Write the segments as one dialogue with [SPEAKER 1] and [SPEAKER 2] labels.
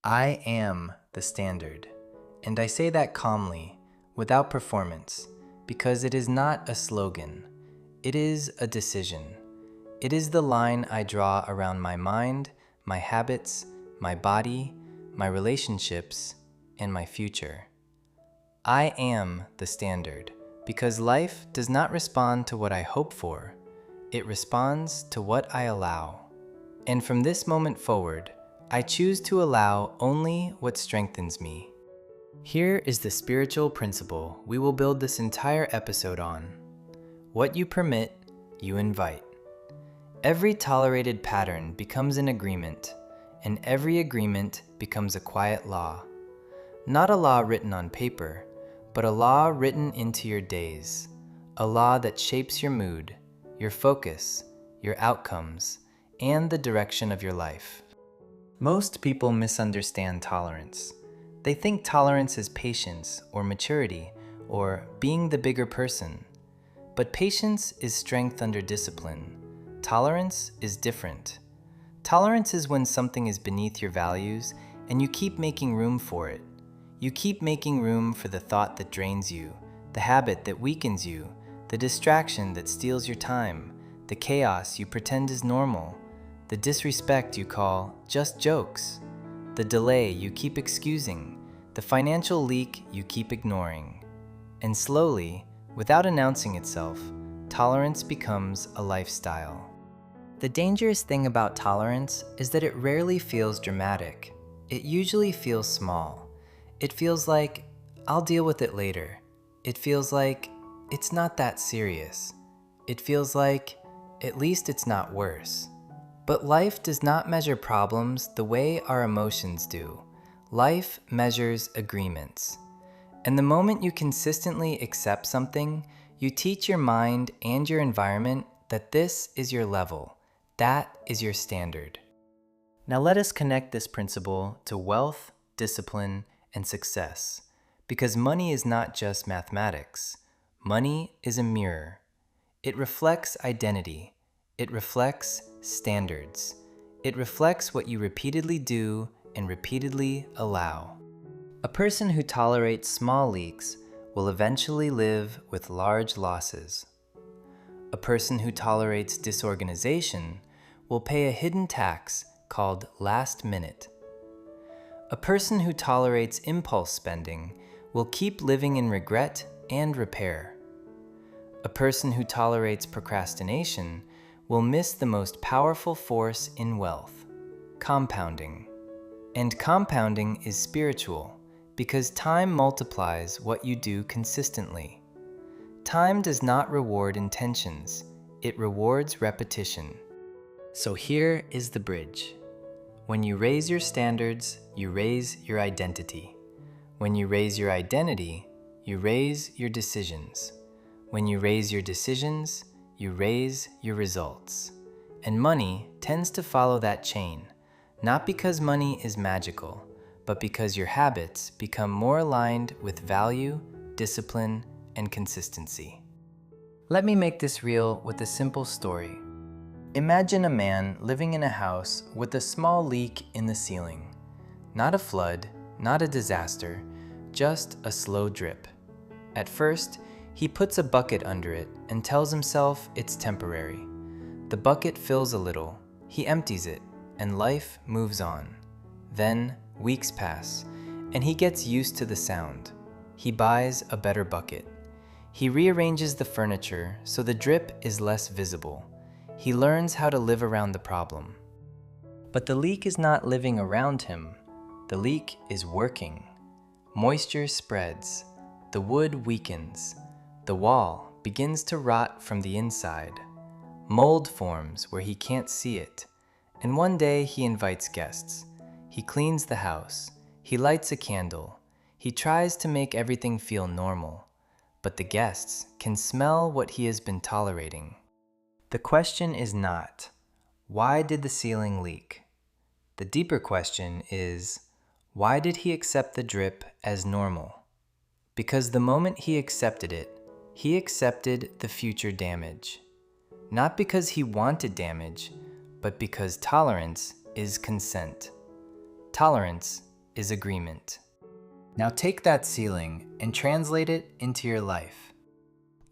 [SPEAKER 1] I am the standard, and I say that calmly, without performance, because it is not a slogan. It is a decision. It is the line I draw around my mind, my habits, my body, my relationships, and my future. I am the standard, because life does not respond to what I hope for. It responds to what I allow. And from this moment forward, I choose to allow only what strengthens me. Here is the spiritual principle we will build this entire episode on. What you permit, you invite. Every tolerated pattern becomes an agreement, and every agreement becomes a quiet law. Not a law written on paper, but a law written into your days. A law that shapes your mood, your focus, your outcomes, and the direction of your life. Most people misunderstand tolerance. They think tolerance is patience or maturity or being the bigger person. But patience is strength under discipline. Tolerance is different. Tolerance is when something is beneath your values and you keep making room for it. You keep making room for the thought that drains you, the habit that weakens you, the distraction that steals your time, the chaos you pretend is normal, the disrespect you call just jokes, the delay you keep excusing, the financial leak you keep ignoring. And slowly, without announcing itself, tolerance becomes a lifestyle. The dangerous thing about tolerance is that it rarely feels dramatic. It usually feels small. It feels like, I'll deal with it later. It feels like, it's not that serious. It feels like, at least it's not worse. But life does not measure problems the way our emotions do. Life measures agreements. And the moment you consistently accept something, you teach your mind and your environment that this is your level, that is your standard. Now let us connect this principle to wealth, discipline, and success. Because money is not just mathematics. Money is a mirror. It reflects identity. It reflects standards. It reflects what you repeatedly do and repeatedly allow. A person who tolerates small leaks will eventually live with large losses. A person who tolerates disorganization will pay a hidden tax called last minute. A person who tolerates impulse spending will keep living in regret and repair. A person who tolerates procrastination will miss the most powerful force in wealth, compounding. And compounding is spiritual because time multiplies what you do consistently. Time does not reward intentions, it rewards repetition. So here is the bridge. When you raise your standards, you raise your identity. When you raise your identity, you raise your decisions. When you raise your decisions, you raise your results. And money tends to follow that chain, not because money is magical, but because your habits become more aligned with value, discipline, and consistency. Let me make this real with a simple story. Imagine a man living in a house with a small leak in the ceiling. Not a flood, not a disaster, just a slow drip. At first, he puts a bucket under it and tells himself it's temporary. The bucket fills a little, he empties it, and life moves on. Then, weeks pass, and he gets used to the sound. He buys a better bucket. He rearranges the furniture so the drip is less visible. He learns how to live around the problem. But the leak is not living around him. The leak is working. Moisture spreads. The wood weakens. The wall begins to rot from the inside. Mold forms where he can't see it. And one day he invites guests. He cleans the house. He lights a candle. He tries to make everything feel normal. But the guests can smell what he has been tolerating. The question is not, why did the ceiling leak? The deeper question is, why did he accept the drip as normal? Because the moment he accepted it, he accepted the future damage. Not because he wanted damage, but because tolerance is consent. Tolerance is agreement. Now take that ceiling and translate it into your life.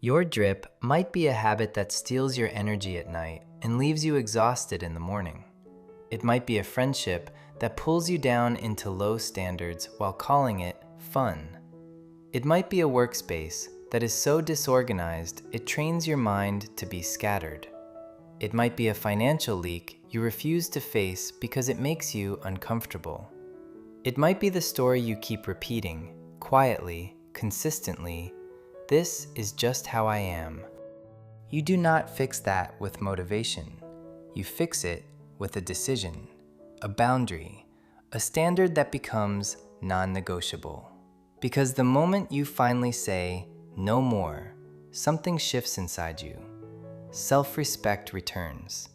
[SPEAKER 1] Your drip might be a habit that steals your energy at night and leaves you exhausted in the morning. It might be a friendship that pulls you down into low standards while calling it fun. It might be a workspace that is so disorganized it trains your mind to be scattered. It might be a financial leak you refuse to face because it makes you uncomfortable. It might be the story you keep repeating, quietly, consistently, "This is just how I am." You do not fix that with motivation. You fix it with a decision, a boundary, a standard that becomes non-negotiable. Because the moment you finally say, "No more," something shifts inside you. Self-respect returns,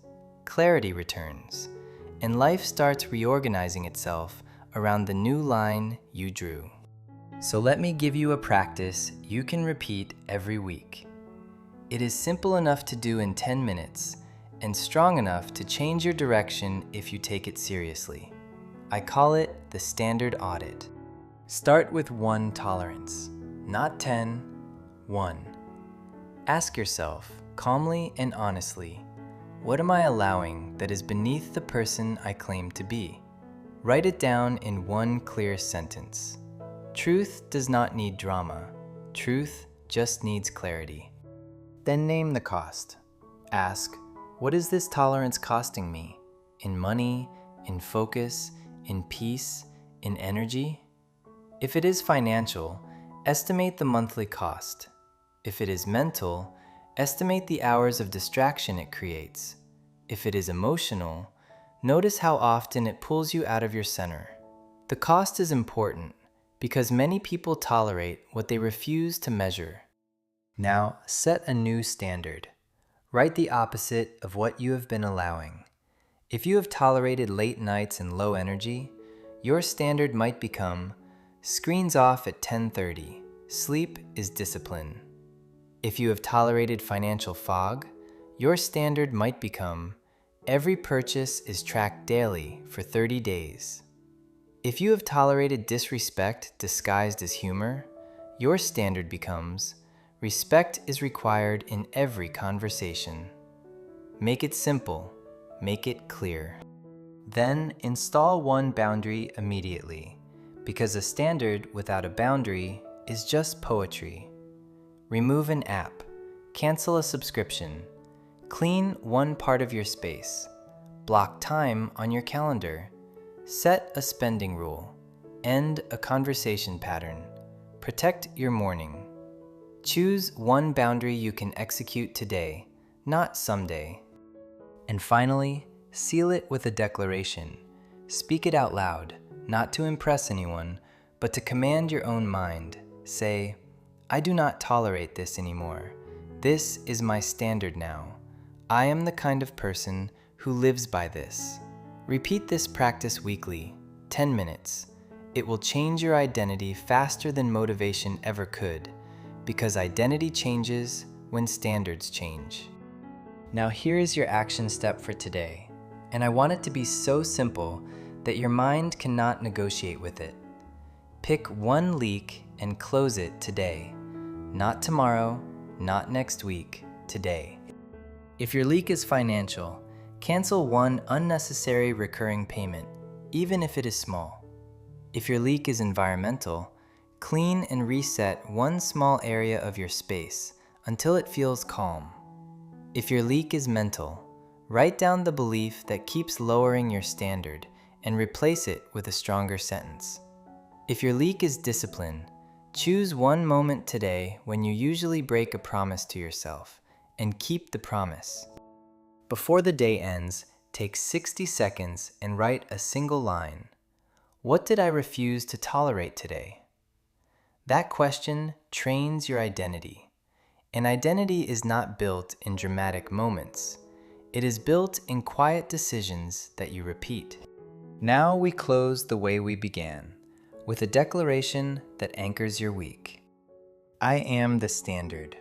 [SPEAKER 1] clarity returns, and life starts reorganizing itself around the new line you drew. So let me give you a practice you can repeat every week. It is simple enough to do in 10 minutes and strong enough to change your direction if you take it seriously. I call it the Standard Audit. Start with 1 tolerance, not 10, 1. Ask yourself, calmly and honestly, what am I allowing that is beneath the person I claim to be? Write it down in 1 clear sentence. Truth does not need drama. Truth just needs clarity. Then name the cost. Ask, what is this tolerance costing me? In money, in focus, in peace, in energy? If it is financial, estimate the monthly cost. If it is mental, estimate the hours of distraction it creates. If it is emotional, notice how often it pulls you out of your center. The cost is important because many people tolerate what they refuse to measure. Now, set a new standard. Write the opposite of what you have been allowing. If you have tolerated late nights and low energy, your standard might become, screens off at 10:30, sleep is discipline. If you have tolerated financial fog, your standard might become, every purchase is tracked daily for 30 days. If you have tolerated disrespect disguised as humor, your standard becomes, respect is required in every conversation. Make it simple, make it clear. Then install 1 boundary immediately, because a standard without a boundary is just poetry. Remove an app, cancel a subscription, clean 1 part of your space, block time on your calendar, set a spending rule, end a conversation pattern, protect your morning. Choose 1 boundary you can execute today, not someday. And finally, seal it with a declaration. Speak it out loud, not to impress anyone, but to command your own mind. Say, I do not tolerate this anymore. This is my standard now. I am the kind of person who lives by this. Repeat this practice weekly, 10 minutes. It will change your identity faster than motivation ever could, because identity changes when standards change. Now here is your action step for today, and I want it to be so simple that your mind cannot negotiate with it. Pick 1 leak and close it today. Not tomorrow, not next week, today. If your leak is financial, cancel 1 unnecessary recurring payment, even if it is small. If your leak is environmental, clean and reset 1 small area of your space until it feels calm. If your leak is mental, write down the belief that keeps lowering your standard and replace it with a stronger sentence. If your leak is discipline, choose 1 moment today when you usually break a promise to yourself and keep the promise. Before the day ends, take 60 seconds and write a single line. What did I refuse to tolerate today? That question trains your identity. And identity is not built in dramatic moments. It is built in quiet decisions that you repeat. Now we close the way we began, with a declaration that anchors your week. I am the standard,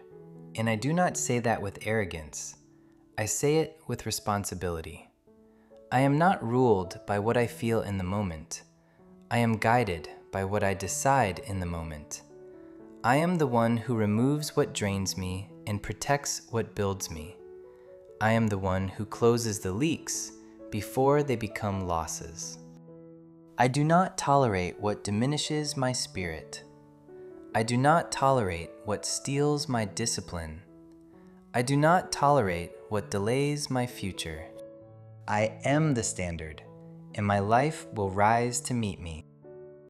[SPEAKER 1] and I do not say that with arrogance. I say it with responsibility. I am not ruled by what I feel in the moment. I am guided by what I decide in the moment. I am the one who removes what drains me and protects what builds me. I am the one who closes the leaks before they become losses. I do not tolerate what diminishes my spirit. I do not tolerate what steals my discipline. I do not tolerate what delays my future. I am the standard, and my life will rise to meet me.